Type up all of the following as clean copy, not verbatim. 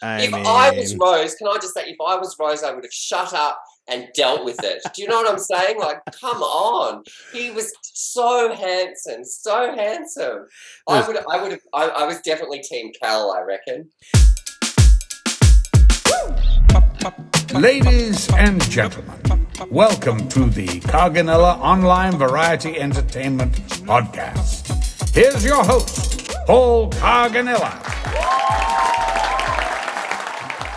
If I was Rose, can I just say, if I was Rose, I would have shut up and dealt with it. Do you know what I'm saying? Like, come on. He was so handsome, so handsome. I was definitely Team Cal, I reckon. Ladies and gentlemen, welcome to the Carganilla Online Variety Entertainment Podcast. Here's your host, Paul Carganilla.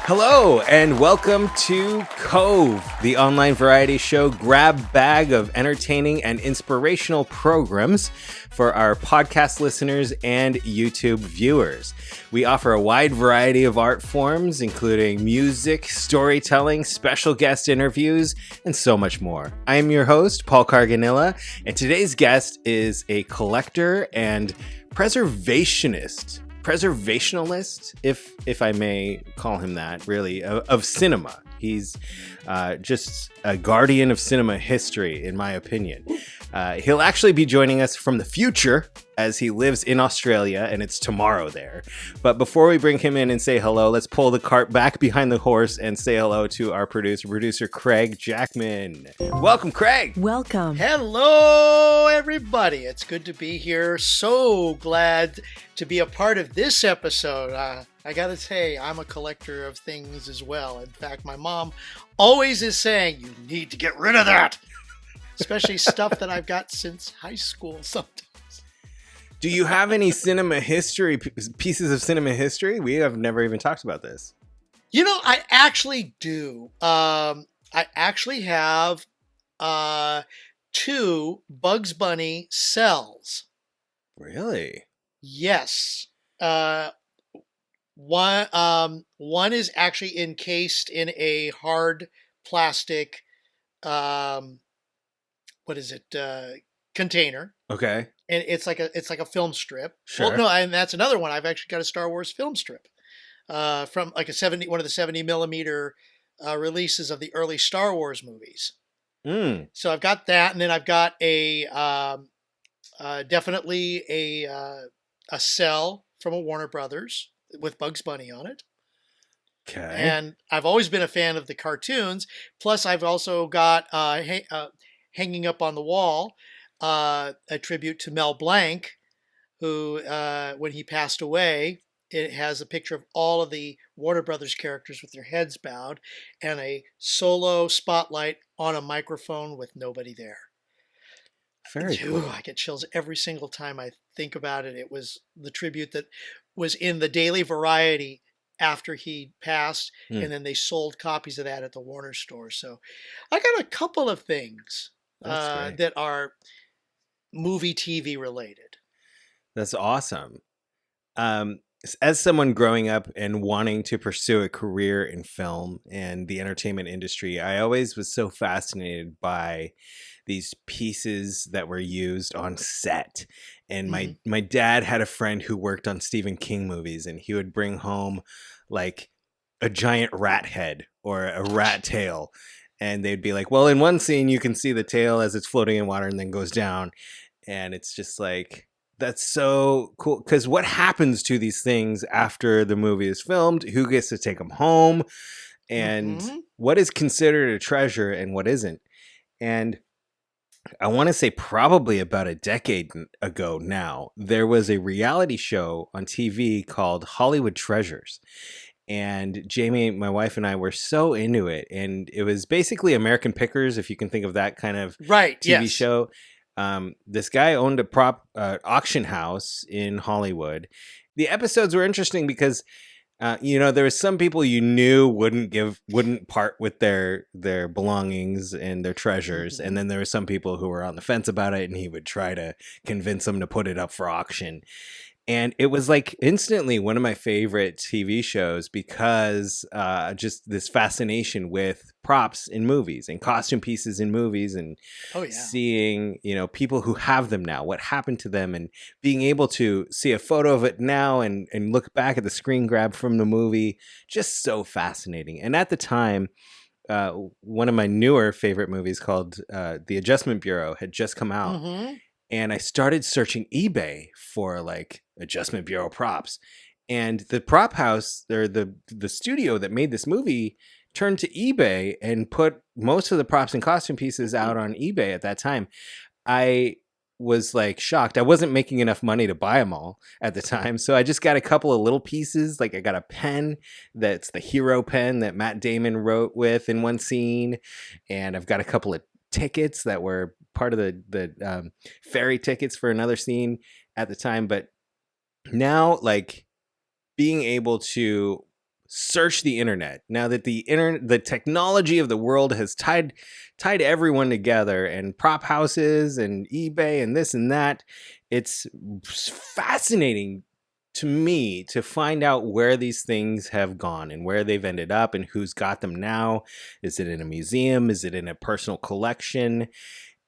Hello, and welcome to COVE, the online variety show grab bag of entertaining and inspirational programs for our podcast listeners and YouTube viewers. We offer a wide variety of art forms, including music, storytelling, special guest interviews, and so much more. I am your host, Paul Carganilla, and today's guest is a collector and preservationalist, if I may call him that, really, of cinema. He's just a guardian of cinema history, in my opinion. He'll actually be joining us from the future as he lives in Australia, and it's tomorrow there. But before we bring him in and say hello, let's pull the cart back behind the horse and say hello to our producer Craig Jackman. Welcome, Craig. Welcome. Hello, everybody. It's good to be here. So glad to be a part of this episode. I gotta say, I'm a collector of things as well. In fact, my mom always is saying, you need to get rid of that. Especially stuff that I've got since high school sometimes. Do you have any cinema history, pieces of cinema history? We have never even talked about this. You know, I actually do. I actually have 2 Bugs Bunny cells. Really? Yes. One is actually encased in a hard plastic, container. Okay. And it's like a film strip. Sure. Well, no, and that's another one. I've actually got a Star Wars film strip, from like one of the 70 millimeter releases of the early Star Wars movies. So I've got that, and then I've got definitely a cell from a Warner Brothers with Bugs Bunny on it. Okay. And I've always been a fan of the cartoons. Plus, I've also got hanging up on the wall a tribute to Mel Blanc, who, when he passed away, it has a picture of all of the Warner Brothers characters with their heads bowed and a solo spotlight on a microphone with nobody there. Very cool. I get chills every single time I think about it. It was the tribute that was in the Daily Variety after he passed, and then they sold copies of that at the Warner store. So I got a couple of things that are movie TV related. That's awesome. As someone growing up and wanting to pursue a career in film and the entertainment industry, I always was so fascinated by these pieces that were used on set. And my dad had a friend who worked on Stephen King movies, and he would bring home like a giant rat head or a rat tail. And they'd be like, well, in one scene, you can see the tail as it's floating in water and then goes down. And it's just like, that's so cool. Because what happens to these things after the movie is filmed? Who gets to take them home? And what is considered a treasure and what isn't? And I want to say probably about a decade ago now, there was a reality show on TV called Hollywood Treasures. And Jamie, my wife, and I were so into it. And it was basically American Pickers, if you can think of that kind of TV show. This guy owned a prop auction house in Hollywood. The episodes were interesting because there was some people you knew wouldn't part with their belongings and their treasures. And then there were some people who were on the fence about it, and he would try to convince them to put it up for auction. And it was like instantly one of my favorite TV shows because just this fascination with props in movies and costume pieces in movies and seeing, people who have them now, what happened to them, and being able to see a photo of it now and look back at the screen grab from the movie. Just so fascinating. And at the time, one of my newer favorite movies called The Adjustment Bureau had just come out. And I started searching eBay for like Adjustment Bureau props. And the prop house, or the studio that made this movie, turned to eBay and put most of the props and costume pieces out on eBay at that time. I was like shocked. I wasn't making enough money to buy them all at the time. So I just got a couple of little pieces. Like I got a pen that's the hero pen that Matt Damon wrote with in one scene. And I've got a couple of tickets that were part of the ferry tickets for another scene at the time. But now, like, being able to search the internet, now that the technology of the world has tied everyone together, and prop houses and eBay and this and that, it's fascinating to me to find out where these things have gone and where they've ended up and who's got them now. Is it in a museum? Is it in a personal collection?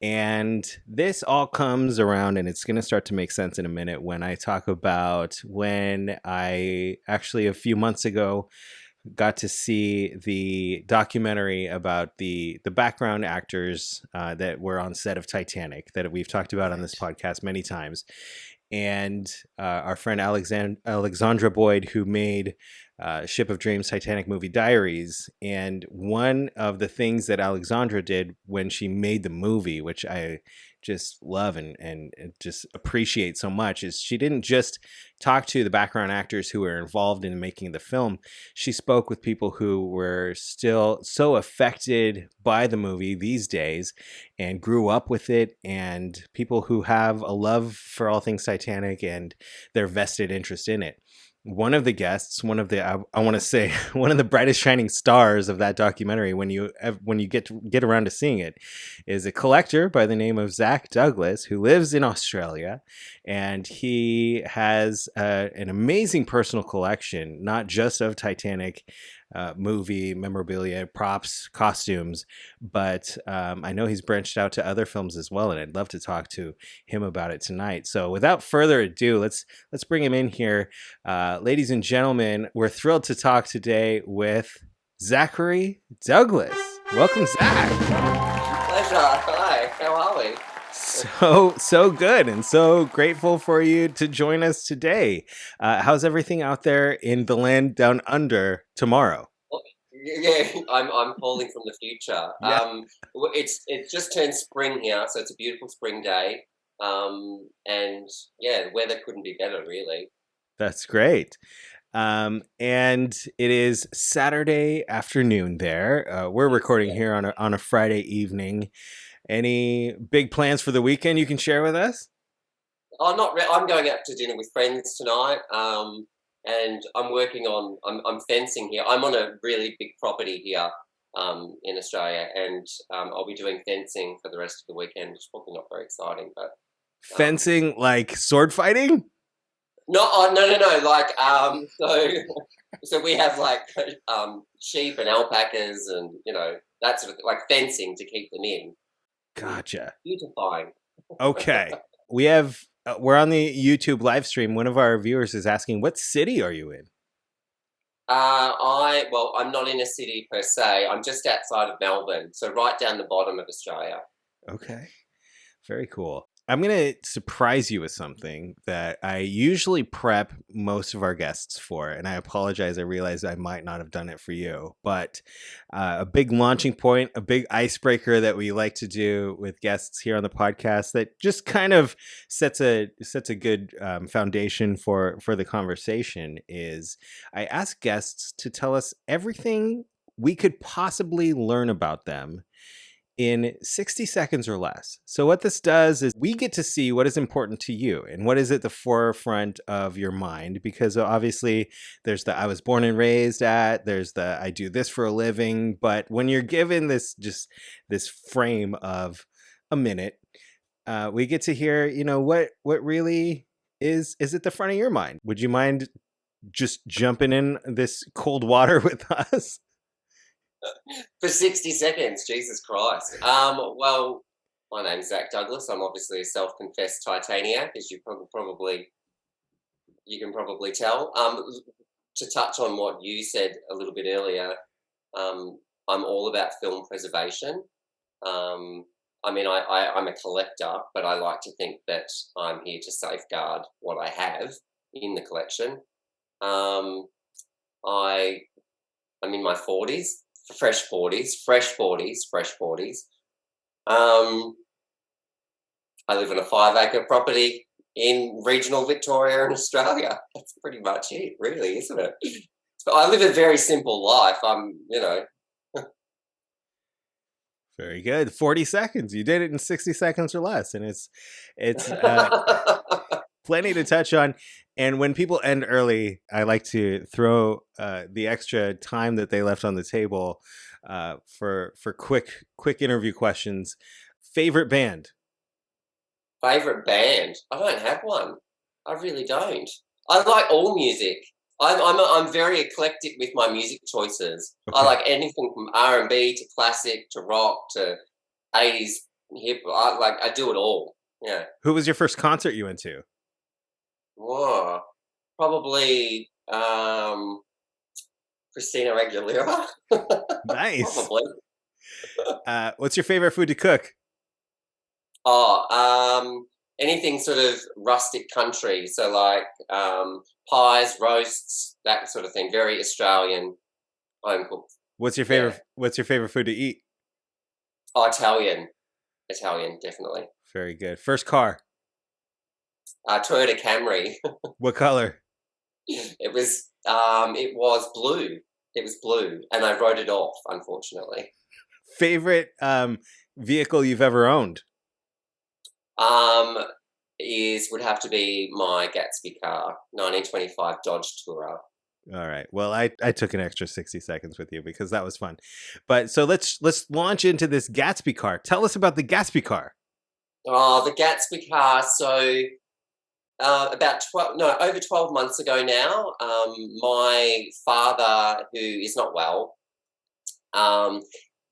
And this all comes around, and it's going to start to make sense in a minute when I talk about when I actually a few months ago got to see the documentary about the background actors that were on set of Titanic that we've talked about on this podcast many times. And our friend Alexandra Boyd, who made Ship of Dreams, Titanic movie diaries. And one of the things that Alexandra did when she made the movie, which I just love and just appreciate so much, is she didn't just talk to the background actors who were involved in making the film. She spoke with people who were still so affected by the movie these days and grew up with it, and people who have a love for all things Titanic and their vested interest in it. One of the guests, one of the brightest shining stars of that documentary, when you get around to seeing it, is a collector by the name of Zach Douglas, who lives in Australia, and he has an amazing personal collection, not just of Titanic movie memorabilia, props, costumes, but I know he's branched out to other films as well, and I'd love to talk to him about it tonight. So without further ado, let's bring him in here. Ladies and gentlemen, we're thrilled to talk today with Zachary Douglas. Welcome, Zach. Pleasure. Hi, how are we? So good, and so grateful for you to join us today. How's everything out there in the land down under tomorrow? Yeah, I'm calling from the future. Yeah. It's just turned spring here, so it's a beautiful spring day. And yeah, the weather couldn't be better, really. That's great. And it is Saturday afternoon there. We're recording here on a Friday evening. Any big plans for the weekend you can share with us? Oh, not really. I'm going out to dinner with friends tonight. And I'm fencing here. I'm on a really big property here in Australia, and I'll be doing fencing for the rest of the weekend. It's probably not very exciting, but fencing, like sword fighting? No. Like so we have like sheep and alpacas, and that sort of like fencing to keep them in. Gotcha. Beautifying. Okay. We're on the YouTube live stream. One of our viewers is asking, what city are you in? I'm not in a city per se. I'm just outside of Melbourne, so right down the bottom of Australia. Okay. Very cool. I'm going to surprise you with something that I usually prep most of our guests for, and I apologize. I realize I might not have done it for you, but a big launching point, a big icebreaker that we like to do with guests here on the podcast that just kind of sets a good foundation for the conversation is I ask guests to tell us everything we could possibly learn about them in 60 seconds or less. So what this does is we get to see what is important to you and what is at the forefront of your mind, because obviously there's the I was born and raised at, there's the I do this for a living, but when you're given this frame of a minute, we get to hear, what really is at the front of your mind. Would you mind just jumping in this cold water with us? For 60 seconds, Jesus Christ. Well, my name's Zach Douglas. I'm obviously a self-confessed Titaniac, as you can probably tell. To touch on what you said a little bit earlier, I'm all about film preservation. I'm a collector, but I like to think that I'm here to safeguard what I have in the collection. I'm in my 40s, fresh 40s. I live in a 5-acre property in regional Victoria in Australia. That's pretty much it, really, isn't it? I live a very simple life. Very good. 40 seconds. You did it in 60 seconds or less, and it's plenty to touch on. And when people end early, I like to throw the extra time that they left on the table for quick interview questions. Favorite band? Favorite band? I don't have one. I really don't. I like all music. I'm very eclectic with my music choices. Okay. I like anything from R&B to classic to rock to 80s hip. I do it all. Yeah. Who was your first concert you went to? Whoa, probably Christina Aguilera. Nice. Probably. What's your favorite food to cook? Anything sort of rustic country, so like pies, roasts, that sort of thing. Very Australian, home cooked. What's your favorite? Yeah. What's your favorite food to eat? Oh, Italian, definitely. Very good. First car? Toyota Camry. What color? It was blue. It was blue, and I wrote it off, unfortunately. Favorite vehicle you've ever owned? Would have to be my Gatsby car, 1925 Dodge Tourer. All right. Well, I took an extra 60 seconds with you because that was fun. But so let's launch into this Gatsby car. Tell us about the Gatsby car. Oh, the Gatsby car. So over 12 months ago now, my father, who is not well,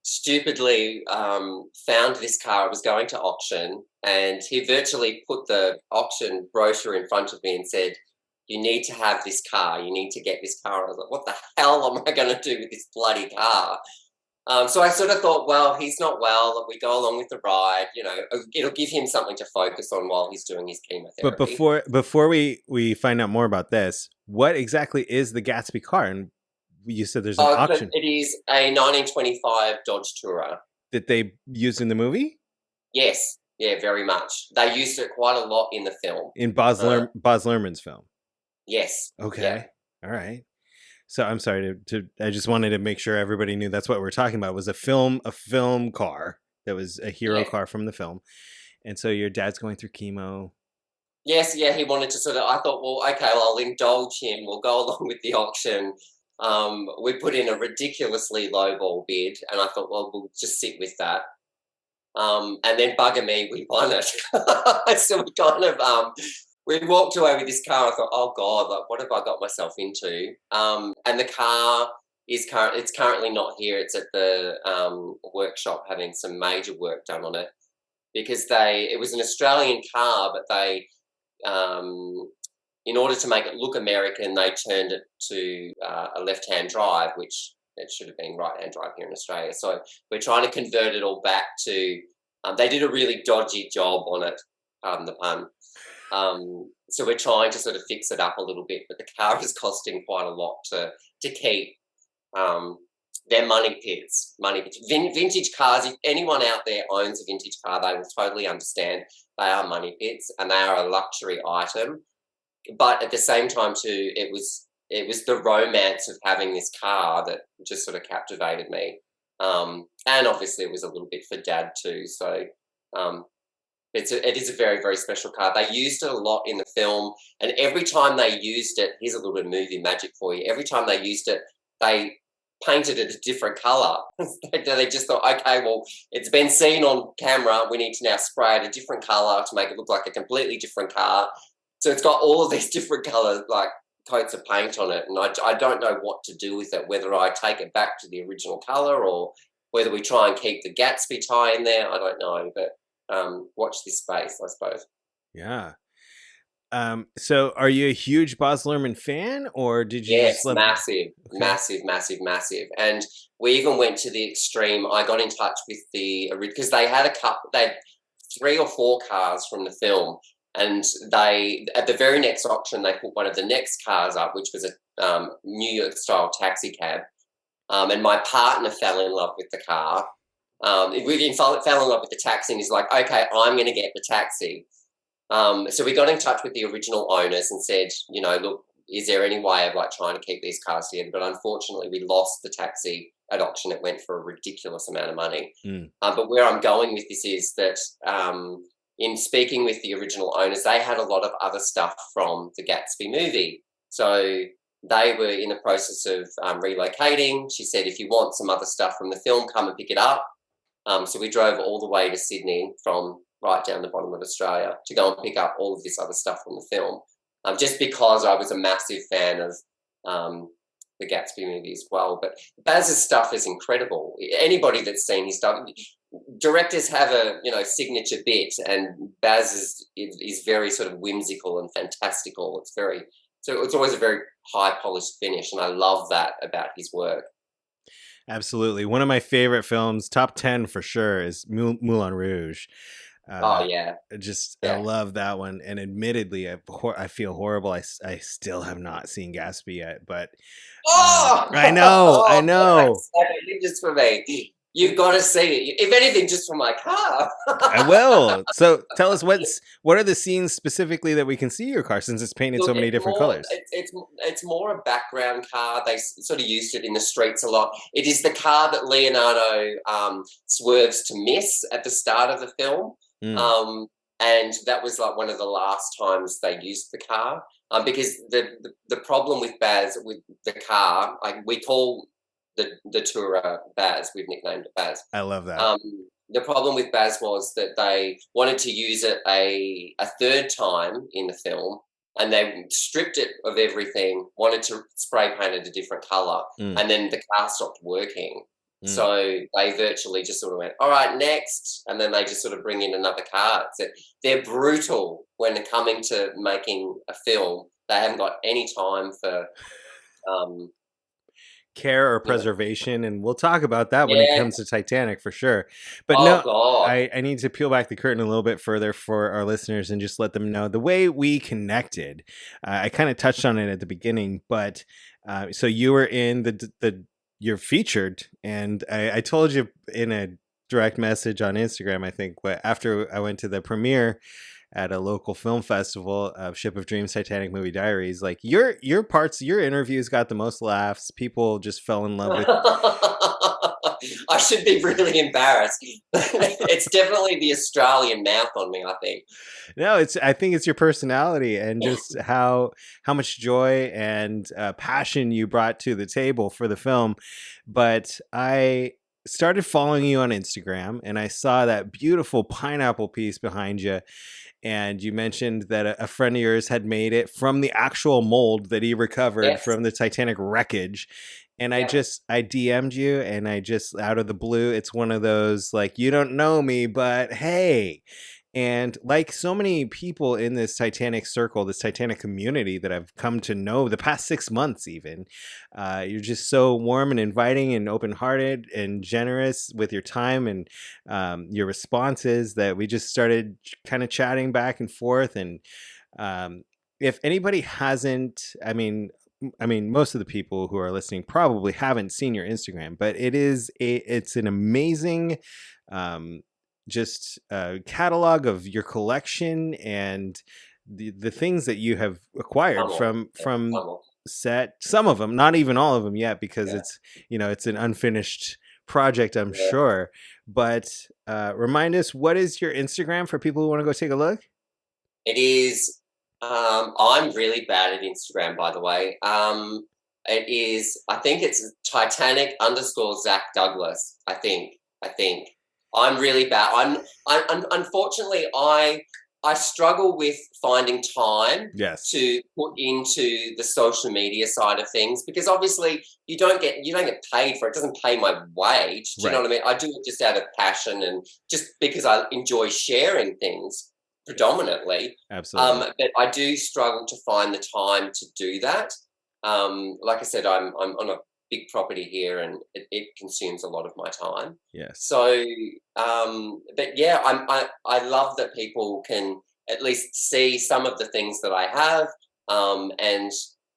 stupidly found this car. It was going to auction, and he virtually put the auction brochure in front of me and said, "You need to have this car. You need to get this car." I was like, "What the hell am I going to do with this bloody car?" So I sort of thought, well, he's not well. We go along with the ride. It'll give him something to focus on while he's doing his chemotherapy. But before we find out more about this, what exactly is the Gatsby car? And you said there's an auction. It is a 1925 Dodge Tourer. That they used in the movie? Yes. Yeah, very much. They used it quite a lot in the film. In Baz Luhrmann's film? Yes. Okay. Yeah. All right. So I'm sorry I just wanted to make sure everybody knew that's what we're talking about. It was a film car that was a hero car from the film. And so your dad's going through chemo. Yes, yeah, he wanted to I thought, well, okay, I'll indulge him. We'll go along with the auction. We put in a ridiculously lowball bid, and I thought, well, we'll just sit with that. And then bugger me, we won it. So we kind of we walked away with this car. I thought, oh God, like what have I got myself into? And the car it's currently not here. It's at the workshop having some major work done on it because it was an Australian car, but they in order to make it look American, they turned it to a left-hand drive, which it should have been right-hand drive here in Australia. So we're trying to convert it all back to. They did a really dodgy job on it, pardon the pun. So we're trying to sort of fix it up a little bit, but the car is costing quite a lot to keep. They're money pits. Vintage cars, if anyone out there owns a vintage car, they will totally understand they are money pits and they are a luxury item. But at the same time too, it was the romance of having this car that just sort of captivated me. And obviously it was a little bit for Dad too. So it is a very, very special car. They used it a lot in the film, and every time they used it, here's a little bit of movie magic for you. Every time they used it, they painted it a different colour. They just thought, okay, well, it's been seen on camera. We need to now spray it a different colour to make it look like a completely different car. So it's got all of these different colours, like coats of paint on it, and I don't know what to do with it, whether I take it back to the original colour or whether we try and keep the Gatsby tie in there. I don't know, but watch this space, I suppose. Yeah. So are you a huge Baz Luhrmann fan, or did you? Yes, massive. And we even went to the extreme. I got in touch with because they had they had 3 or 4 cars from the film, And they, at the very next auction, they put one of the next cars up, which was a New York style taxi cab. And my partner fell in love with the car. We fell in love with the taxi, and he's like, okay, I'm going to get the taxi. So we got in touch with the original owners and said, look, is there any way of like trying to keep these cars together? But unfortunately, we lost the taxi at auction. It went for a ridiculous amount of money. But where I'm going with this is that in speaking with the original owners, they had a lot of other stuff from the Gatsby movie. So they were in the process of relocating. She said, if you want some other stuff from the film, come and pick it up. So we drove all the way to Sydney from right down the bottom of Australia to go and pick up all of this other stuff from the film, just because I was a massive fan of the Gatsby movie as well. But Baz's stuff is incredible. Anybody that's seen his stuff, directors have a signature bit, and Baz is very sort of whimsical and fantastical. It's always a very high polished finish, and I love that about his work. Absolutely. One of my favorite films, top 10 for sure, is Moulin Rouge. I love that one. And admittedly, I feel horrible. I still have not seen Gatsby yet, but I know. Just for me. You've got to see it. If anything, just for my car. I will. So tell us what are the scenes specifically that we can see your car, since it's painted so many different colors? It's more a background car. They sort of used it in the streets a lot. It is the car that Leonardo swerves to miss at the start of the film. And that was like one of the last times they used the car. Because the problem with Baz, with the car, we call the tourer Baz. We've nicknamed it Baz. I love that. The problem with Baz was that they wanted to use it a third time in the film, and they stripped it of everything, wanted to spray paint it a different colour, and then the car stopped working. So they virtually just sort of went, all right, next. And then they just sort of bring in another car. They're brutal when coming to making a film. They haven't got any time for care or preservation, and we'll talk about that when it comes to Titanic for sure. But I need to peel back the curtain a little bit further for our listeners and just let them know the way we connected. I kind of touched on it at the beginning, but so you were in you're featured, and I told you in a direct message on Instagram, I think, after I went to the premiere at a local film festival of Ship of Dreams, Titanic Movie Diaries, like your interviews got the most laughs. People just fell in love with I should be really embarrassed. It's definitely the Australian mouth on me, I think. No, I think it's your personality and just how much joy and passion you brought to the table for the film. But I started following you on Instagram, and I saw that beautiful pineapple piece behind you. And you mentioned that a friend of yours had made it from the actual mold that he recovered from the Titanic wreckage. And I DM'd you, and I just, out of the blue, it's one of those, like, you don't know me, but hey. And like so many people in this Titanic circle, this Titanic community that I've come to know the past 6 months even, you're just so warm and inviting and open-hearted and generous with your time and your responses that we just started kind of chatting back and forth. And if anybody hasn't, I mean, most of the people who are listening probably haven't seen your Instagram, but it's an amazing just catalog of your collection and the things that you have acquired from set. Some of them, not even all of them yet, because it's an unfinished project, I'm sure. But remind us, what is your Instagram for people who want to go take a look? It is. I'm really bad at Instagram, by the way. It is. I think it's Titanic _ Zach Douglas. I think. I'm really bad. Unfortunately, I struggle with finding time to put into the social media side of things, because obviously you don't get paid for it. It doesn't pay my wage. Do you know what I mean? I do it just out of passion and just because I enjoy sharing things predominantly. Absolutely. But I do struggle to find the time to do that. Like I said, I'm on a big property here, and it consumes a lot of my time. Yes. So, but yeah, I love that people can at least see some of the things that I have. And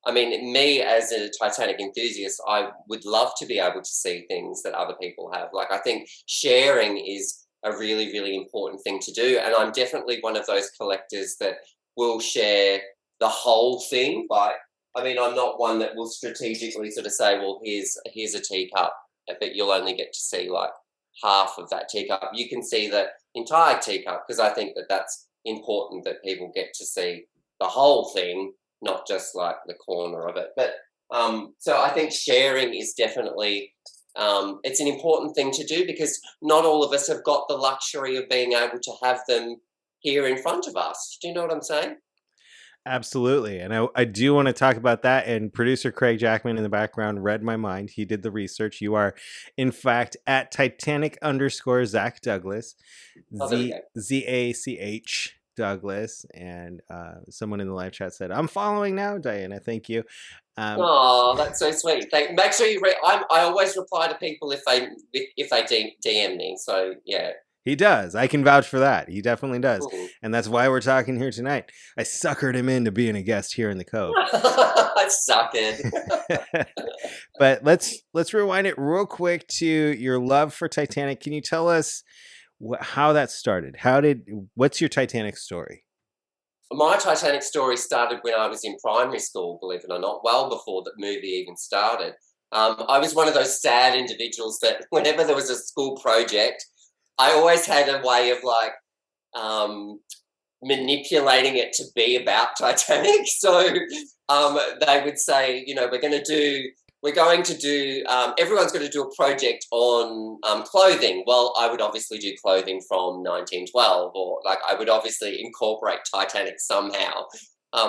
I mean, me as a Titanic enthusiast, I would love to be able to see things that other people have. Like, I think sharing is a really, really important thing to do. And I'm definitely one of those collectors that will share the whole thing. But I mean, I'm not one that will strategically sort of say, well, here's a teacup, but you'll only get to see like half of that teacup. You can see the entire teacup, because I think that that's important, that people get to see the whole thing, not just like the corner of it. But so I think sharing is definitely, it's an important thing to do, because not all of us have got the luxury of being able to have them here in front of us. Do you know what I'm saying? Absolutely. And I do want to talk about that. And producer Craig Jackman in the background read my mind. He did the research. You are, in fact, at Titanic_Zach Douglas, ZACH Douglas. And someone in the live chat said, I'm following now, Diana. Thank you. Oh, that's so sweet. Make sure you read. I always reply to people if they DM me. So yeah. He does. I can vouch for that. He definitely does. Ooh. And that's why we're talking here tonight. I suckered him into being a guest here in the Cove. I suckered. But let's rewind it real quick to your love for Titanic. Can you tell us how that started? What's your Titanic story? My Titanic story started when I was in primary school, believe it or not, well before the movie even started. I was one of those sad individuals that whenever there was a school project, I always had a way of like manipulating it to be about Titanic. So they would say, you know, everyone's going to do a project on clothing. Well, I would obviously do clothing from 1912, or like I would obviously incorporate Titanic somehow.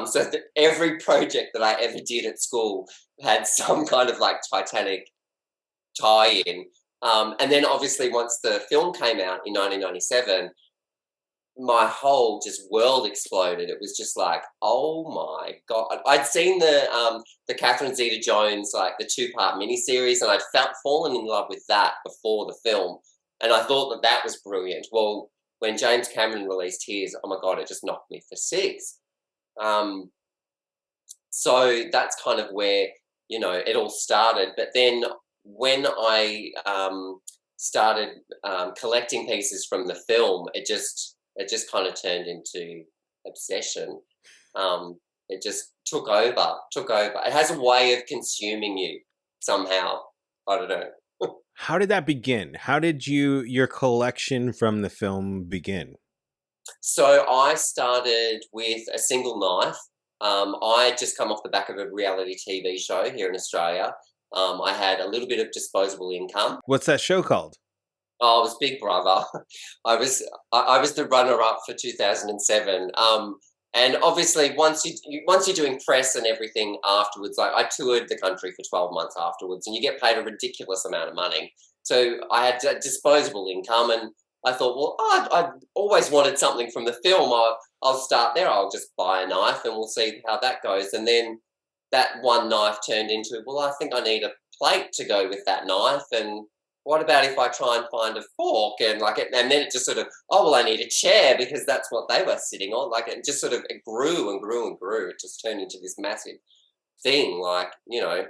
So that every project that I ever did at school had some kind of like Titanic tie-in. And then obviously once the film came out in 1997, my whole just world exploded. It was just like, oh my God. I'd seen the Catherine Zeta-Jones, like the 2-part miniseries, and I'd fallen in love with that before the film. And I thought that was brilliant. Well, when James Cameron released his, oh my God, it just knocked me for six. So that's kind of where, you know, it all started. But then when I started collecting pieces from the film, it just kind of turned into obsession. It just took over. It has a way of consuming you somehow. I don't know. How did that begin? How did your collection from the film begin? So I started with a single knife. I had just come off the back of a reality TV show here in Australia. I had a little bit of disposable income. What's that show called? Oh, it was Big Brother. I was the runner-up for 2007. And obviously, once you're doing press and everything afterwards, like I toured the country for 12 months afterwards, and you get paid a ridiculous amount of money. So I had disposable income, and I thought, well, I always wanted something from the film. I'll start there. I'll just buy a knife, and we'll see how that goes. And then that one knife turned into, well, I think I need a plate to go with that knife, and what about if I try and find a fork? And and then it just sort of, oh, well, I need a chair because that's what they were sitting on. Like it just sort of it grew and grew and grew. It just turned into this massive thing, like, you know.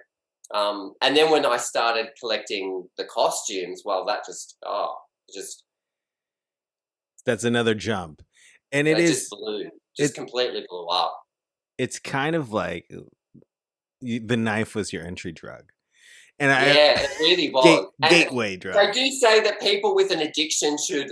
And then when I started collecting the costumes, well, that just that's another jump. And it is completely blew up. It's kind of like the knife was your entry drug. And it really was. Gateway drug. They do say that people with an addiction should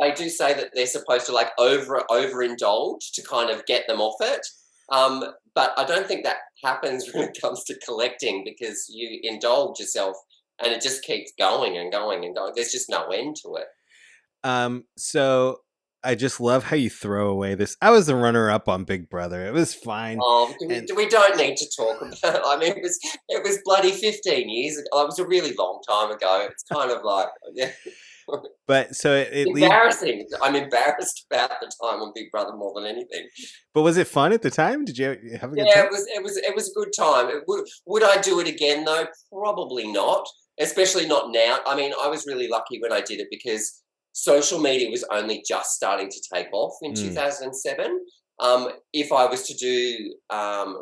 they do say that they're supposed to like overindulge to kind of get them off it. But I don't think that happens when it comes to collecting, because you indulge yourself and it just keeps going and going and going. There's just no end to it. So I just love how you throw away this. I was the runner-up on Big Brother. It was fine. Oh, we don't need to talk about it. I mean, it was bloody 15 years ago. It was a really long time ago. It's kind of like, yeah. But so it embarrassing. I'm embarrassed about the time on Big Brother more than anything. But was it fun at the time? Did you have a good time? Yeah, it was a good time. Would I do it again though? Probably not. Especially not now. I mean, I was really lucky when I did it because social media was only just starting to take off in 2007. If I was to do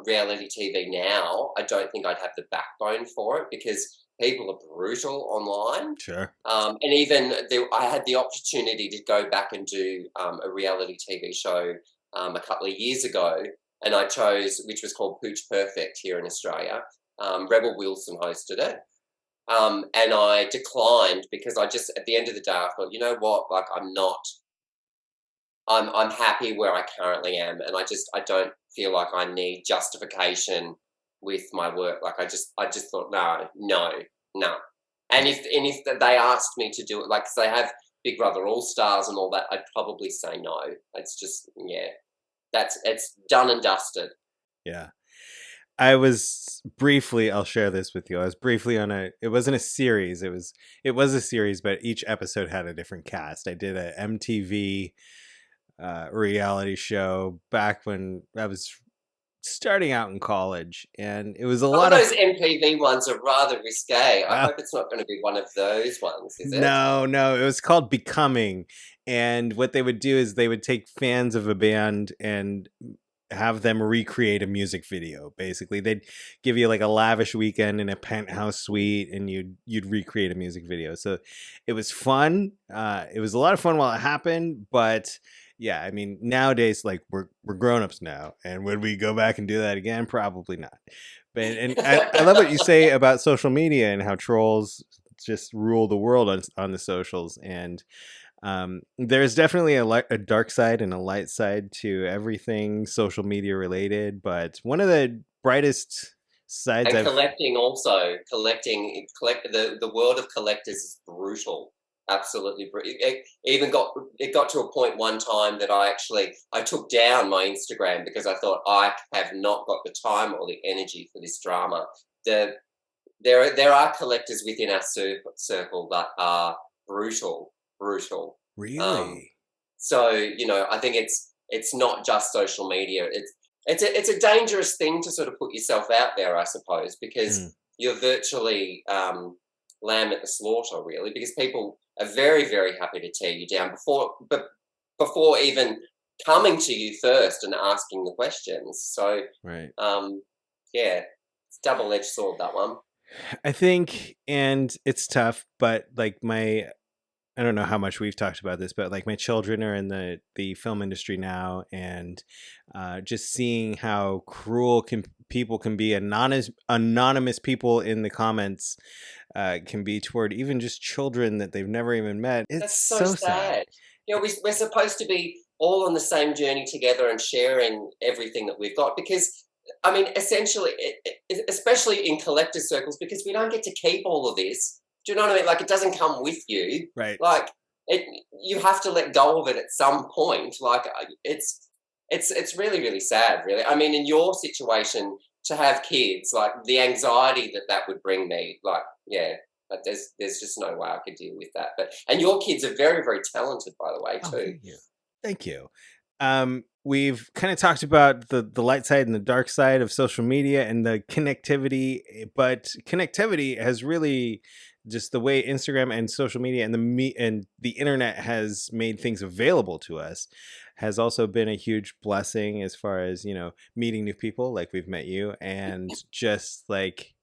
reality TV now, I don't think I'd have the backbone for it because people are brutal online. Sure. And even I had the opportunity to go back and do a reality TV show a couple of years ago, and I chose, which was called Pooch Perfect here in Australia. Rebel Wilson hosted it. And I declined because I just, at the end of the day, I thought, you know what, like I'm happy where I currently am, and I don't feel like I need justification with my work. Like I just thought, no. And if they asked me to do it, like, 'cause they have Big Brother All Stars and all that, I'd probably say no. It's just, it's done and dusted. Yeah. I was briefly, I'll share this with you. I was briefly on it wasn't a series. It was a series, but each episode had a different cast. I did a MTV reality show back when I was starting out in college, and it was a lot of those MTV ones are rather risque. I hope it's not going to be one of those ones, is it? No, it was called Becoming, and what they would do is they would take fans of a band and have them recreate a music video. Basically, they'd give you like a lavish weekend in a penthouse suite, and you'd recreate a music video. So it was fun. It was a lot of fun while it happened, but yeah, I mean, nowadays, like we're grown-ups now, and would we go back and do that again? Probably not. But and I love what you say about social media and how trolls just rule the world on the socials. And there's definitely a dark side and a light side to everything social media related. But one of the brightest sides, and collecting the world of collectors is brutal. Absolutely. It got to a point one time that I took down my Instagram because I thought I have not got the time or the energy for this drama. There are collectors within our circle that are brutal. Really? So I think it's not just social media. It's a dangerous thing to sort of put yourself out there, I suppose, because you're virtually lamb at the slaughter, really, because people are very, very happy to tear you down before even coming to you first and asking the questions. So, right. It's double-edged sword, that one. I think, and it's tough, but like I don't know how much we've talked about this, but like my children are in the film industry now, and just seeing how cruel people can be, anonymous people in the comments can be toward even just children that they've never even met. It's That's so sad. We're supposed to be all on the same journey together and sharing everything that we've got, because I mean, essentially, especially in collector circles, because we don't get to keep all of this. Do you know what I mean? Like, it doesn't come with you. Right. Like, you have to let go of it at some point. Like, it's really, really sad, really. I mean, in your situation, to have kids, like the anxiety that would bring me, like, but there's just no way I could deal with that. And your kids are very, very talented, by the way, too. Thank you. We've kind of talked about the light side and the dark side of social media and the connectivity, but connectivity has really just the way Instagram and social media and the internet has made things available to us has also been a huge blessing as far as, meeting new people like we've met you, and just like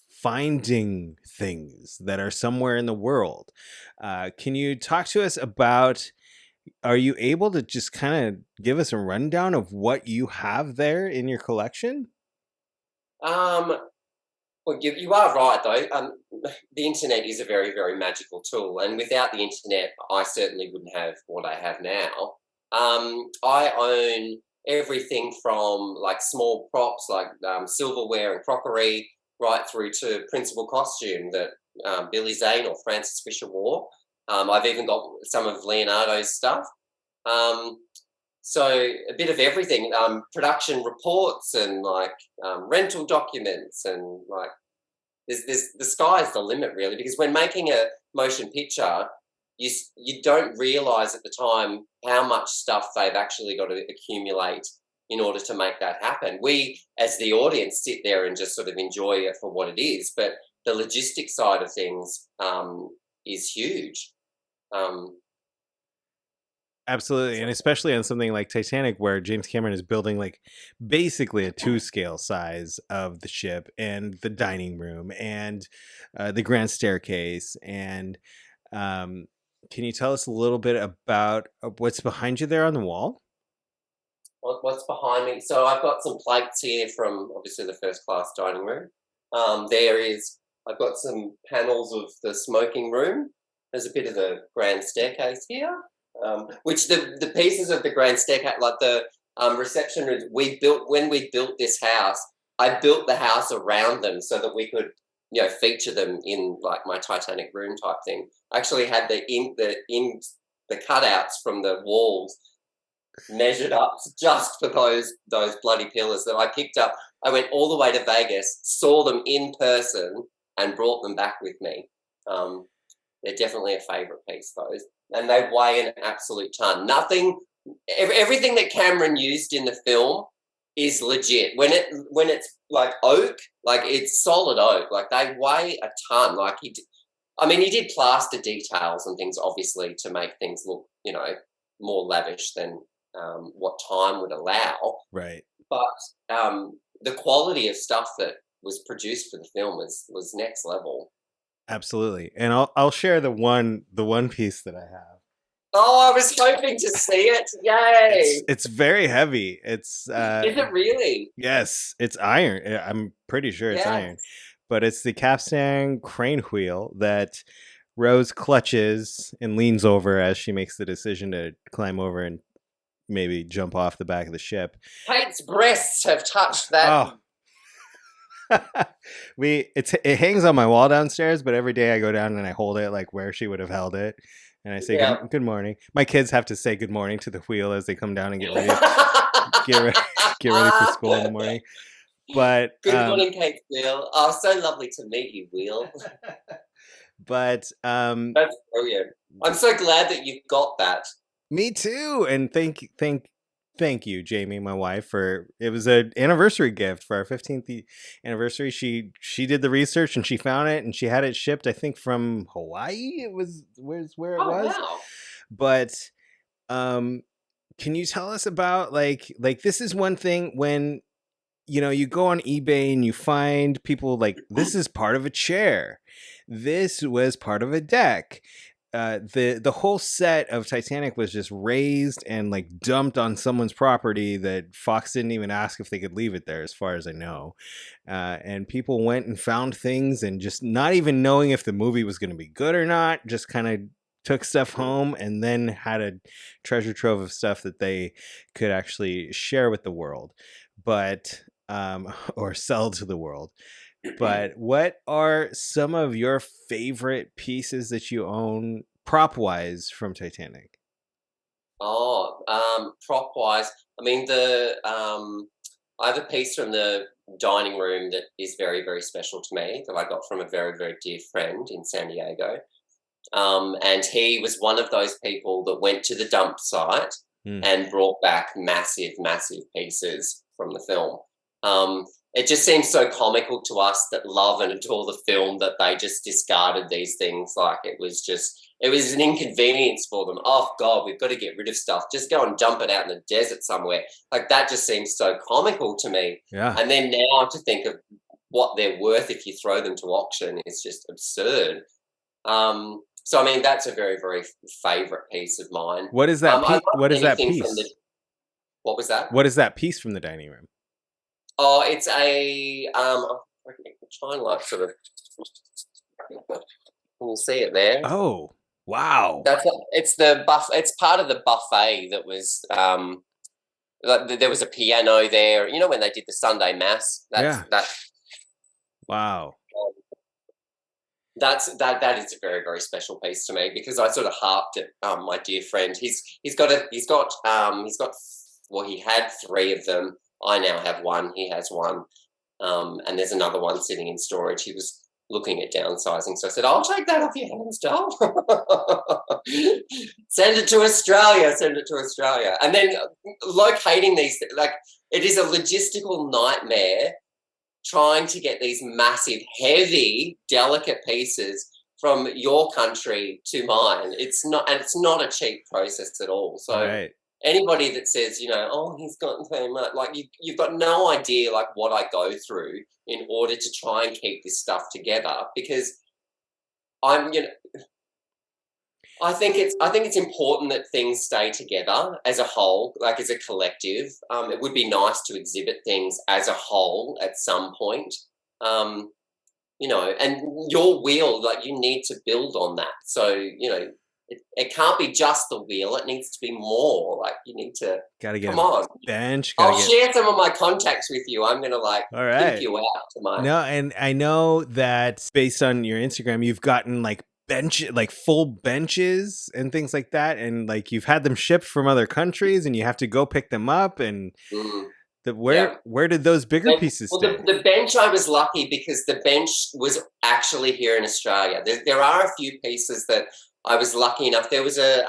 finding things that are somewhere in the world. Can you talk to us about, are you able to just kind of give us a rundown of what you have there in your collection? Well, you are right, though. The internet is a very, very magical tool, and without the internet, I certainly wouldn't have what I have now. I own everything from like small props, like silverware and crockery, right through to principal costume that Billy Zane or Francis Fisher wore. I've even got some of Leonardo's stuff. So a bit of everything, production reports and like rental documents, and like the sky's the limit, really, because when making a motion picture, you don't realise at the time how much stuff they've actually got to accumulate in order to make that happen. We, as the audience, sit there and just sort of enjoy it for what it is, but the logistic side of things is huge. Absolutely. And especially on something like Titanic, where James Cameron is building like basically a 2-scale size of the ship and the dining room and the grand staircase. And can you tell us a little bit about what's behind you there on the wall? What's behind me? So I've got some plates here from obviously the first class dining room. I've got some panels of the smoking room. There's a bit of the grand staircase here. Which the pieces of the grand staircase, like the reception rooms, when we built this house. I built the house around them so that we could, feature them in like my Titanic room type thing. I actually had the cutouts from the walls measured up just for those bloody pillars that I picked up. I went all the way to Vegas, saw them in person, and brought them back with me. They're definitely a favourite piece, those. And they weigh an absolute ton. Everything that Cameron used in the film is legit. When it's like oak, like it's solid oak, like they weigh a ton. Like he did plaster details and things, obviously, to make things look, more lavish than what time would allow. Right. But the quality of stuff that was produced for the film was next level. Absolutely. And I'll share the one piece that I have. Oh, I was hoping to see it. Yay. It's very heavy. It's Is it really? Yes, it's iron. I'm pretty sure it's iron. But it's the capstan crane wheel that Rose clutches and leans over as she makes the decision to climb over and maybe jump off the back of the ship. Kate's breasts have touched that. Oh. It hangs on my wall downstairs, but every day I go down and I hold it like where she would have held it, and I say good morning. My kids have to say good morning to the wheel as they come down and get ready for school in the morning. But good morning, Kate Wheel. Oh, so lovely to meet you, Wheel. But that's brilliant. I'm so glad that you've got that. Me too, and thank you, Jamie, my wife, for it was an anniversary gift for our 15th anniversary. She did the research and she found it and she had it shipped, I think, from Hawaii. It was where it was. Wow. But can you tell us about like this is one thing when you go on eBay and you find people like this is part of a chair. This was part of a deck. The whole set of Titanic was just raised and like dumped on someone's property that Fox didn't even ask if they could leave it there, as far as I know. And people went and found things and just not even knowing if the movie was going to be good or not, just kind of took stuff home and then had a treasure trove of stuff that they could actually share with the world, but or sell to the world. But what are some of your favorite pieces that you own prop-wise from Titanic? Oh, prop-wise, I mean, I have a piece from the dining room that is very, very special to me that I got from a very, very dear friend in San Diego. And he was one of those people that went to the dump site and brought back massive, massive pieces from the film. It just seems so comical to us that love and adore the film that they just discarded these things. Like it was an inconvenience for them. Oh God, we've got to get rid of stuff. Just go and dump it out in the desert somewhere. Like that just seems so comical to me. Yeah. And then now to think of what they're worth if you throw them to auction is just absurd. So I mean, that's a very, very favorite pice of mine. What is that? What is that piece? What was that? What is that piece from the dining room? Oh, it's a I'm trying to like sort of. Can you see it there? Oh, wow! It's part of the buffet that was. There was a piano there. You know when they did the Sunday Mass. Wow. That is a very, very special piece to me because I sort of harped at my dear friend. He had 3 of them. I now have 1. He has 1, and there's another one sitting in storage. He was looking at downsizing, so I said, "I'll take that off your hands, doll. Send it to Australia. Send it to Australia." And then locating these, like, it is a logistical nightmare trying to get these massive, heavy, delicate pieces from your country to mine. It's not a cheap process at all. So Right. anybody that says, oh, he's got so much, like you've got no idea like what I go through in order to try and keep this stuff together, because I think it's important that things stay together as a whole, like as a collective. It would be nice to exhibit things as a whole at some point. And your wheel, like you need to build on that. So, it can't be just the wheel. It needs to be more. Like you need to Come on. Bench. I'll share some of my contacts with you. I'm gonna All right. link you out to my. No, and I know that based on your Instagram, you've gotten like full benches and things like that, and like you've had them shipped from other countries, and you have to go pick them up. And where did those bigger pieces stay? The bench, I was lucky because the bench was actually here in Australia. There are a few pieces that I was lucky enough. There was a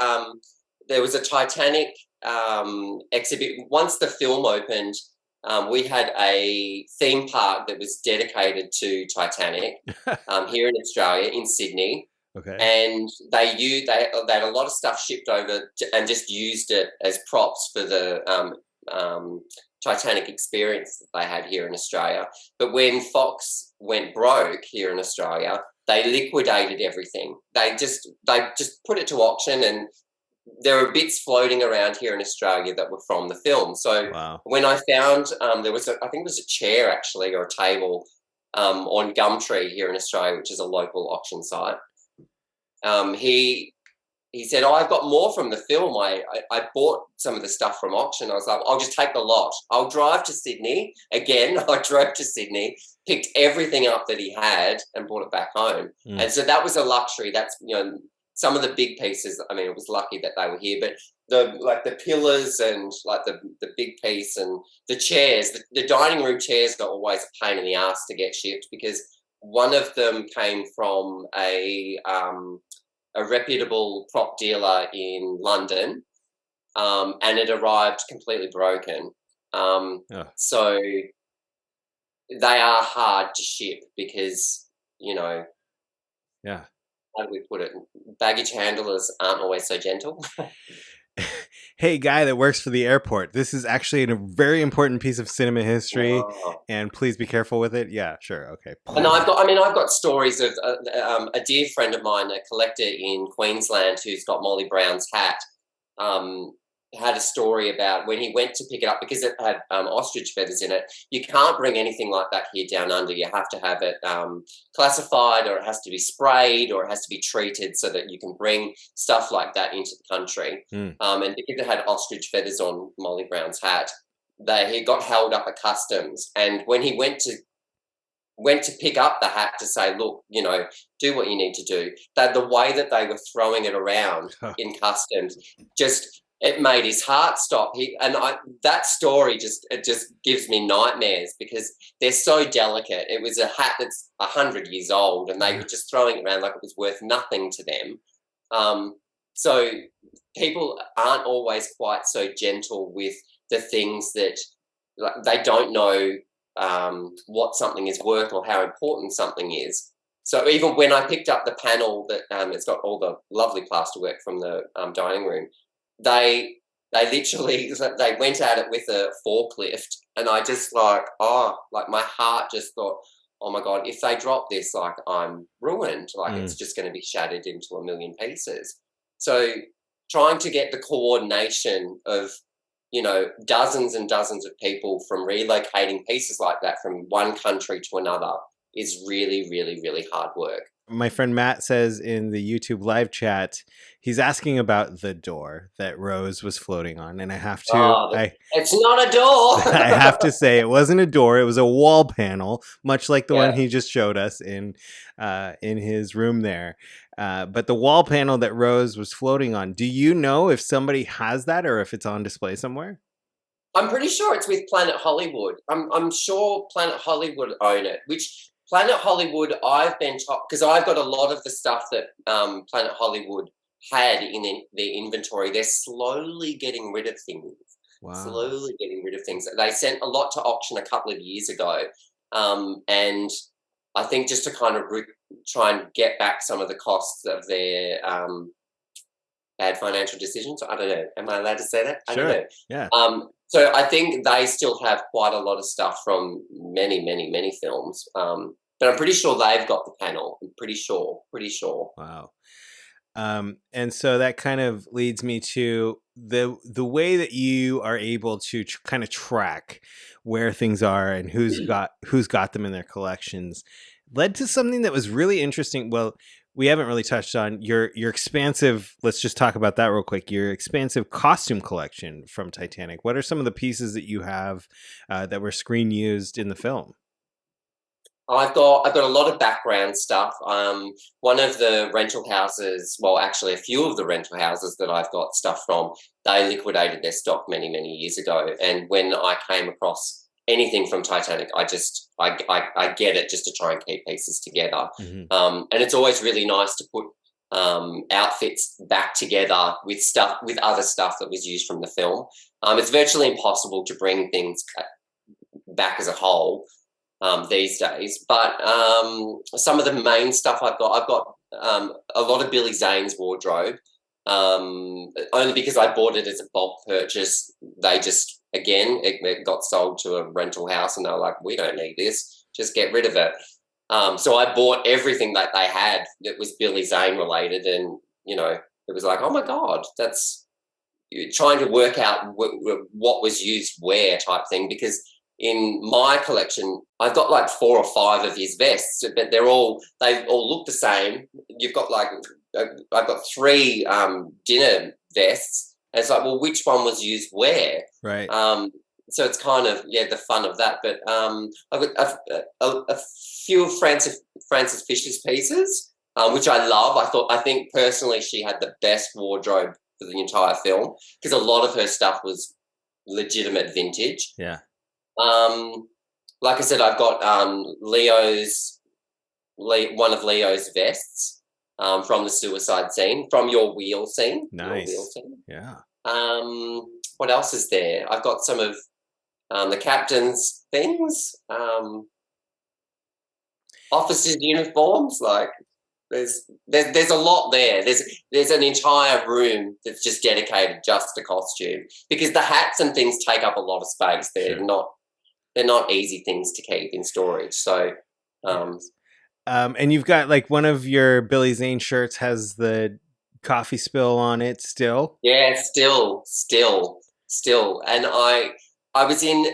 Titanic exhibit. Once the film opened, we had a theme park that was dedicated to Titanic here in Australia, in Sydney. Okay. And they had a lot of stuff shipped over and just used it as props for the Titanic experience that they had here in Australia. But when Fox went broke here in Australia, they liquidated everything. They just put it to auction, and there are bits floating around here in Australia that were from the film. So when I found there was I think it was a chair actually, or a table on Gumtree here in Australia, which is a local auction site. He said, I've got more from the film. I bought some of the stuff from auction. I was like, I'll just take the lot. I'll drive to Sydney. Again, I drove to Sydney, picked everything up that he had and brought it back home. And so that was a luxury. That's, some of the big pieces, I mean, it was lucky that they were here, but the pillars and like the big piece and the chairs, the dining room chairs are always a pain in the ass to get shipped, because one of them came from a reputable prop dealer in London, and it arrived completely broken. So they are hard to ship because, how do we put it? Baggage handlers aren't always so gentle. Hey, guy that works for the airport, this is actually a very important piece of cinema history, and please be careful with it. Yeah, sure, okay. And I've got stories of a dear friend of mine, a collector in Queensland who's got Molly Brown's hat, had a story about when he went to pick it up, because it had ostrich feathers in it. You can't bring anything like that here down under. You have to have it classified, or it has to be sprayed, or it has to be treated so that you can bring stuff like that into the country. And because it had ostrich feathers on Molly Brown's hat, he got held up at customs. And when he went to pick up the hat to say, look, do what you need to do, that the way that they were throwing it around in customs it made his heart stop. That story just gives me nightmares, because they're so delicate. It was a hat that's 100 years old, and they were just throwing it around like it was worth nothing to them. So people aren't always quite so gentle with the things that, like, they don't know what something is worth or how important something is. So even when I picked up the panel that it's got all the lovely plasterwork from the dining room, they literally went at it with a forklift, and I just my heart just thought, oh my God, if they drop this, like, I'm ruined. Like it's just going to be shattered into a million pieces. So trying to get the coordination of, dozens and dozens of people from relocating pieces like that from one country to another is really, really, really hard work. My friend Matt says in the YouTube live chat, he's asking about the door that Rose was floating on. And I have to... it's not a door! I have to say, it wasn't a door. It was a wall panel, much like the one he just showed us in his room there. But the wall panel that Rose was floating on, do you know if somebody has that or if it's on display somewhere? I'm pretty sure it's with Planet Hollywood. I'm sure Planet Hollywood own it, which... Planet Hollywood, I've been told, because I've got a lot of the stuff that Planet Hollywood had in their inventory. They're slowly getting rid of things. Wow. Slowly getting rid of things. They sent a lot to auction a couple of years ago, and I think just to kind of try and get back some of the costs of their bad financial decisions. I don't know. Am I allowed to say that? I Sure. don't know. Yeah. So I think they still have quite a lot of stuff from many, many, many films. But I'm pretty sure they've got the panel. I'm pretty sure. Wow. And so that kind of leads me to the way that you are able to kind of track where things are and who's got them in their collections led to something that was really interesting. Well, we haven't really touched on your expansive. Let's just talk about that real quick. Your expansive costume collection from Titanic. What are some of the pieces that you have that were screen used in the film? I've got a lot of background stuff. One of the rental houses, well, actually a few of the rental houses that I've got stuff from, they liquidated their stock many, many years ago. And when I came across anything from Titanic, I get it just to try and keep pieces together. Mm-hmm. And it's always really nice to put outfits back together with other stuff that was used from the film. It's virtually impossible to bring things back as a whole these days, but some of the main stuff I've got a lot of Billy Zane's wardrobe, only because I bought it as a bulk purchase. They just, again, it got sold to a rental house and they were like, we don't need this, just get rid of it. So I bought everything that they had that was Billy Zane related, and it was like, oh my God, that's trying to work out what was used where type thing, because in my collection, I've got like 4 or 5 of his vests, but they all look the same. You've got I've got 3 dinner vests. And it's like, well, which one was used where? Right. So it's kind of, the fun of that. But I've got a few of Frances Fisher's pieces, which I love. I think personally she had the best wardrobe for the entire film, because a lot of her stuff was legitimate vintage. Yeah. Like I said, I've got one of Leo's vests from the suicide scene, from your wheel scene. Nice. Your wheel scene. Yeah. What else is there? I've got some of the captain's things, officers' uniforms. Like there's a lot there. There's an entire room that's just dedicated just to costume, because the hats and things take up a lot of space. They're not easy things to keep in storage. So, and you've got like one of your Billy Zane shirts has the coffee spill on it still. Yeah, still. And I was in,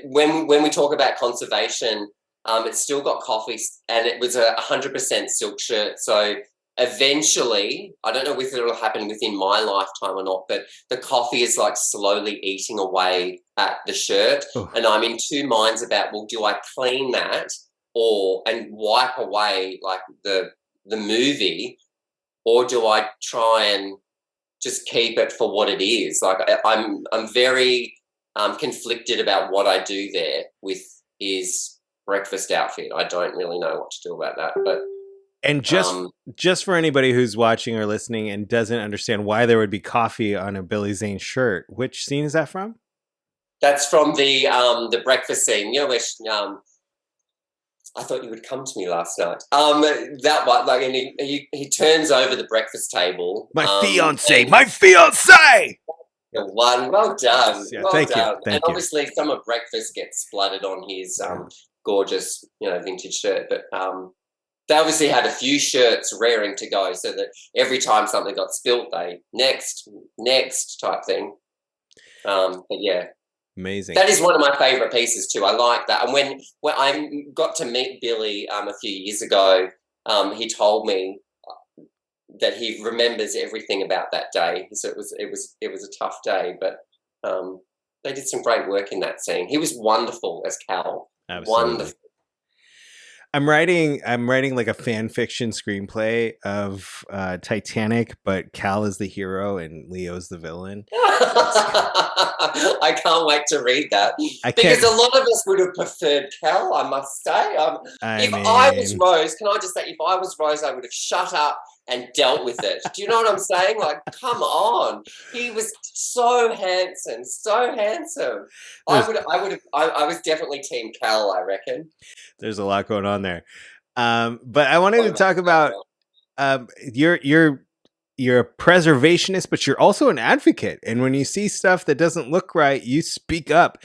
when we talk about conservation, it's still got coffee, and it was 100% silk shirt. So eventually, I don't know if it'll happen within my lifetime or not, but the coffee is like slowly eating away at the shirt. Oh. And I'm in two minds about, well, do I clean that and wipe away like the movie, or do I try and just keep it for what it is? Like I'm very conflicted about what I do there with his breakfast outfit. I don't really know what to do about that, but. And just for anybody who's watching or listening and doesn't understand why there would be coffee on a Billy Zane shirt, which scene is that from? That's from the breakfast scene. Where I thought you would come to me last night. That one, like, and he turns over the breakfast table. My fiancé. The one, well done. Yeah, well thank done. you. Thank and you. Obviously, some of breakfast gets splattered on his gorgeous, vintage shirt, but. They obviously had a few shirts raring to go, so that every time something got spilt, they next type thing. But yeah, amazing. That is one of my favourite pieces too. I like that. And when I got to meet Billy a few years ago, he told me that he remembers everything about that day. So it was a tough day, but they did some great work in that scene. He was wonderful as Cal. Absolutely. Wonderful. I'm writing like a fan fiction screenplay of Titanic, but Cal is the hero and Leo's the villain. I can't wait to read that, because a lot of us would have preferred Cal, I must say. I was Rose, can I just say, if I was Rose, I would have shut up and dealt with it. Do you know what I'm saying? Like, come on. He was so handsome, so handsome. I was definitely Team Cal, I reckon. There's a lot going on there. But I wanted to talk about you're a preservationist, but you're also an advocate. And when you see stuff that doesn't look right, you speak up.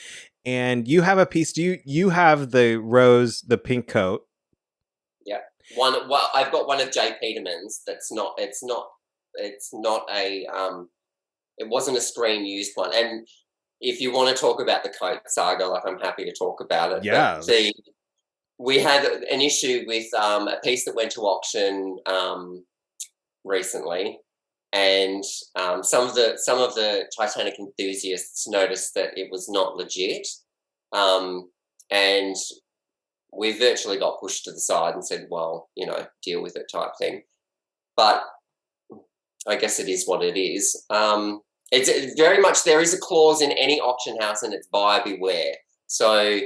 And you have a piece. You have the pink coat? Yeah. Well, I've got one of J. Peterman's. It's not a. It wasn't a screen used one. And if you want to talk about the coat saga, like, I'm happy to talk about it. Yeah. We had an issue with a piece that went to auction recently, and some of the Titanic enthusiasts noticed that it was not legit, and we virtually got pushed to the side and said, well, deal with it type thing. But I guess it is what it is. It's very much, there is a clause in any auction house, and it's buyer beware. So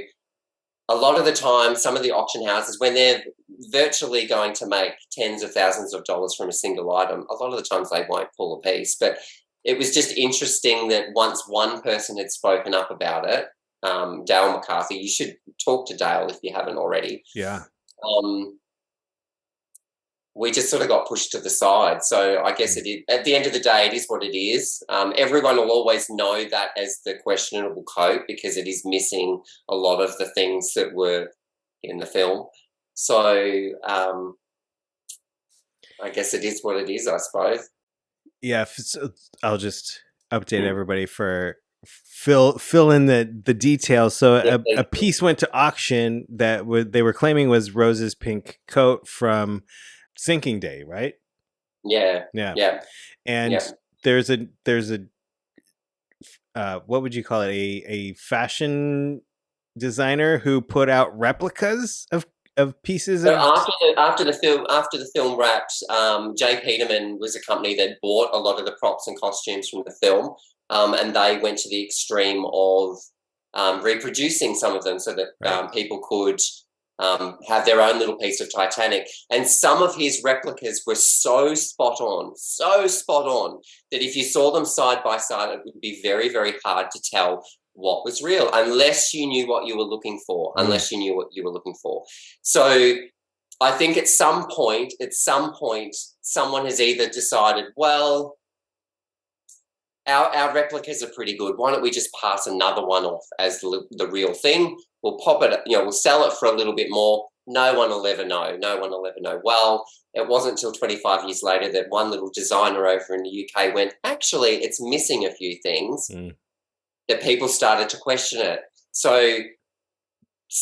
a lot of the time, some of the auction houses, when they're virtually going to make tens of thousands of dollars from a single item, a lot of the times they won't pull a piece. But it was just interesting that once one person had spoken up about it, Dale McCarthy, you should talk to Dale if you haven't already. Yeah. We just sort of got pushed to the side. So I guess it is, at the end of the day, it is what it is. Everyone will always know that as the questionable coat because it is missing a lot of the things that were in the film. So I guess it is what it is, I suppose. Yeah, so I'll just update everybody for fill in the details. So a piece went to auction that they were claiming was Rose's pink coat from Sinking Day, right? Yeah. And there's a what would you call it? A fashion designer who put out replicas of pieces. So after the film wrapped, J. Peterman was a company that bought a lot of the props and costumes from the film, and they went to the extreme of reproducing some of them so that people could have their own little piece of Titanic. And some of his replicas were so spot on that if you saw them side by side, it would be very, very hard to tell what was real unless you knew what you were looking for, So I think at some point, someone has either decided, well, our replicas are pretty good. Why don't we just pass another one off as the real thing? We'll pop it, we'll sell it for a little bit more. No one will ever know. Well, it wasn't until 25 years later that one little designer over in the UK went, actually, it's missing a few things, that people started to question it. So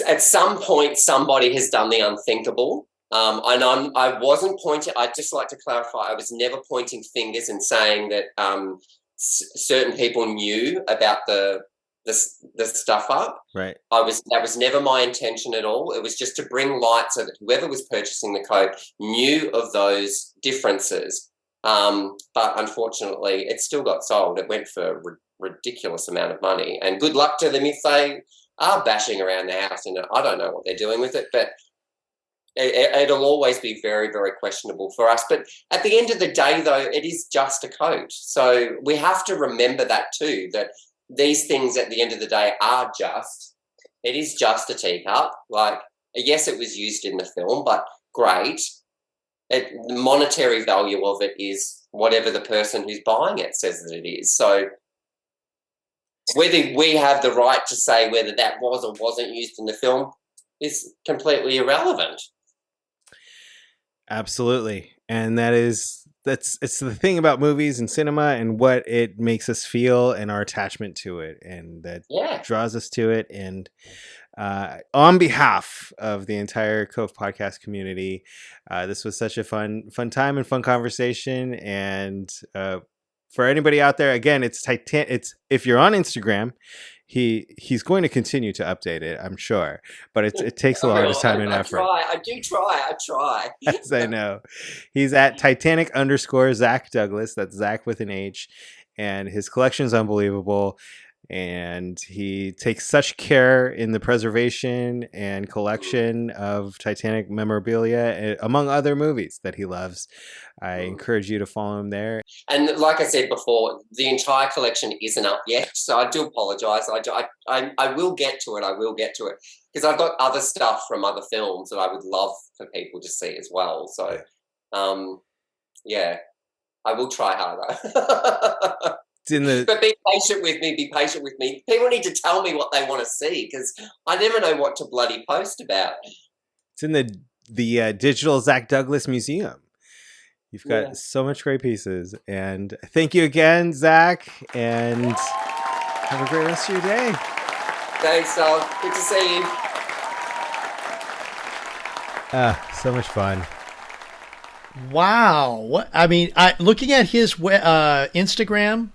at some point, somebody has done the unthinkable. I wasn't pointing, I'd just like to clarify, I was never pointing fingers and saying that certain people knew about the stuff up. Right. That was never my intention at all. It was just to bring light so that whoever was purchasing the coat knew of those differences. But unfortunately, it still got sold. It went for a ridiculous amount of money. And good luck to them if they are bashing around the house. And I don't know what they're doing with it, but it'll always be very, very questionable for us. But at the end of the day, though, it is just a coat. So we have to remember that too, that these things at the end of the day it is just a teacup. Like, yes, it was used in the film, but great. The monetary value of it is whatever the person who's buying it says that it is. So whether we have the right to say whether that was or wasn't used in the film is completely irrelevant. Absolutely. And it's the thing about movies and cinema and what it makes us feel and our attachment to it, and that draws us to it. And on behalf of the entire COVE Podcast community, this was such a fun time and fun conversation. And for anybody out there, again, it's if you're on Instagram, he's going to continue to update it, I'm sure, but it takes a lot of time and effort. I try. Yes, I know. He's at Titanic_Zach Douglas. That's Zach with an H, and his collection's unbelievable. and he takes such care in the preservation and collection of Titanic memorabilia, among other movies that he loves. I encourage you to follow him there. And like I said before, the entire collection isn't up yet, so I do apologise. I will get to it. I will get to it because I've got other stuff from other films that I would love for people to see as well. So, yeah, I will try harder. But be patient with me. Be patient with me. People need to tell me what they want to see because I never know what to bloody post about. It's in the digital Zach Douglas Museum. You've got so much great pieces. And thank you again, Zach. And have a great rest of your day. Thanks, Dog. Good to see you. So much fun. Wow. Looking at his Instagram,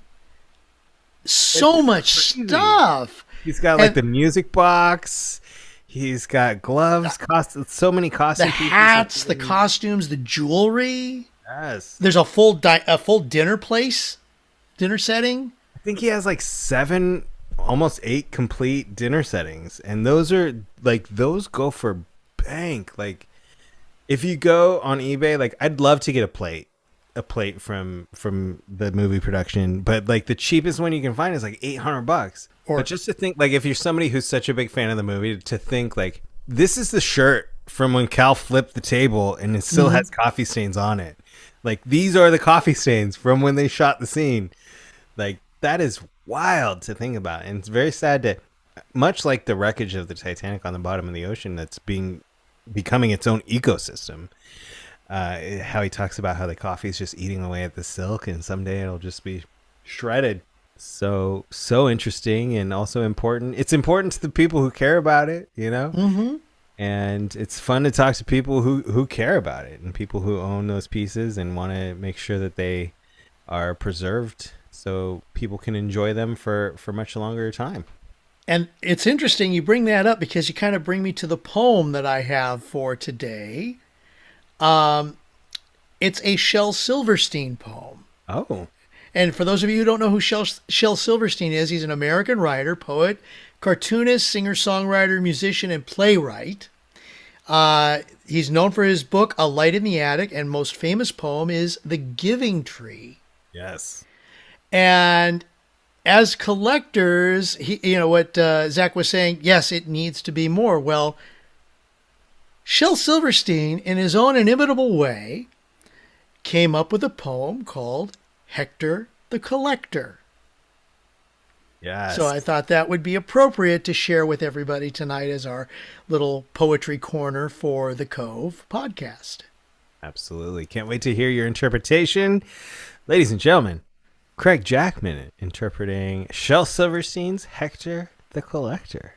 so much stuff. He's got like the music box. He's got gloves, so many costumes. The hats, the costumes, the jewelry. Yes. There's a full dinner setting. I think he has like 7, almost 8 complete dinner settings, and those go for bank. Like if you go on eBay, like I'd love to get a plate from the movie production, but like the cheapest one you can find is like $800. But just to think, like if you're somebody who's such a big fan of the movie, to think like this is the shirt from when Cal flipped the table and it still has coffee stains on it. Like these are the coffee stains from when they shot the scene. Like that is wild to think about, and it's very sad to, much like the wreckage of the Titanic on the bottom of the ocean, that's becoming its own ecosystem. How he talks about how the coffee is just eating away at the silk, and someday it'll just be shredded. So interesting and also important. It's important to the people who care about it, you know? Mm-hmm. And it's fun to talk to people who care about it and people who own those pieces and want to make sure that they are preserved so people can enjoy them for much longer time. And it's interesting you bring that up because you kind of bring me to the poem that I have for today. It's a Shel Silverstein poem. Oh. And for those of you who don't know who Shel Silverstein is, he's an American writer, poet, cartoonist, singer-songwriter, musician, and playwright. He's known for his book, A Light in the Attic, and most famous poem is The Giving Tree. Yes. And as collectors, what Zach was saying, yes, it needs to be more. Well, Shel Silverstein, in his own inimitable way, came up with a poem called Hector the Collector. Yes. So I thought that would be appropriate to share with everybody tonight as our little poetry corner for the COVE podcast. Absolutely. Can't wait to hear your interpretation. Ladies and gentlemen, Craig Jackman interpreting Shel Silverstein's Hector the Collector.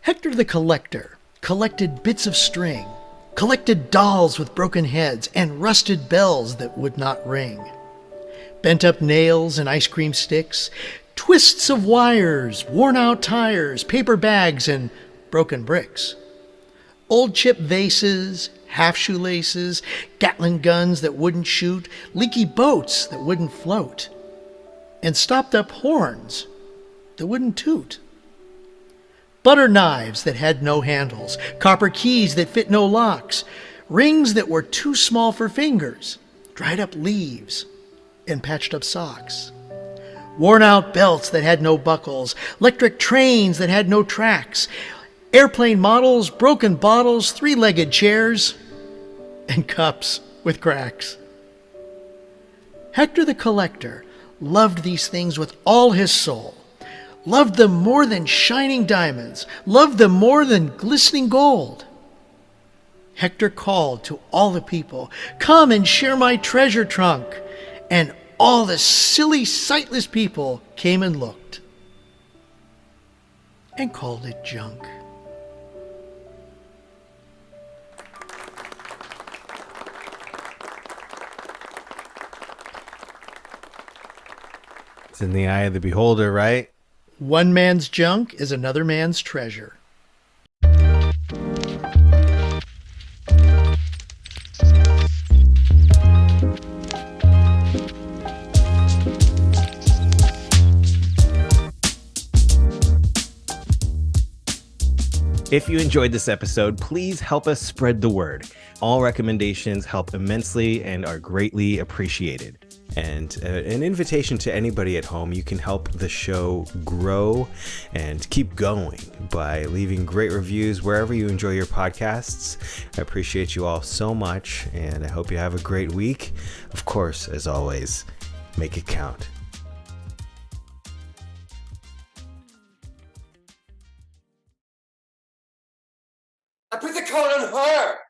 Hector the Collector collected bits of string, collected dolls with broken heads and rusted bells that would not ring, bent up nails and ice cream sticks, twists of wires, worn-out tires, paper bags, and broken bricks, old chip vases, half shoelaces, Gatling guns that wouldn't shoot, leaky boats that wouldn't float, and stopped-up horns that wouldn't toot. Butter knives that had no handles, copper keys that fit no locks, rings that were too small for fingers, dried up leaves, and patched up socks. Worn out belts that had no buckles, electric trains that had no tracks, airplane models, broken bottles, three-legged chairs, and cups with cracks. Hector the Collector loved these things with all his soul. Loved them more than shining diamonds, loved them more than glistening gold. Hector called to all the people, "Come and share my treasure trunk." And all the silly, sightless people came and looked and called it junk. It's in the eye of the beholder, right? One man's junk is another man's treasure. If you enjoyed this episode, please help us spread the word. All recommendations help immensely and are greatly appreciated. And an invitation to anybody at home, you can help the show grow and keep going by leaving great reviews wherever you enjoy your podcasts. I appreciate you all so much, and I hope you have a great week. Of course, as always, make it count. I put the coat on her.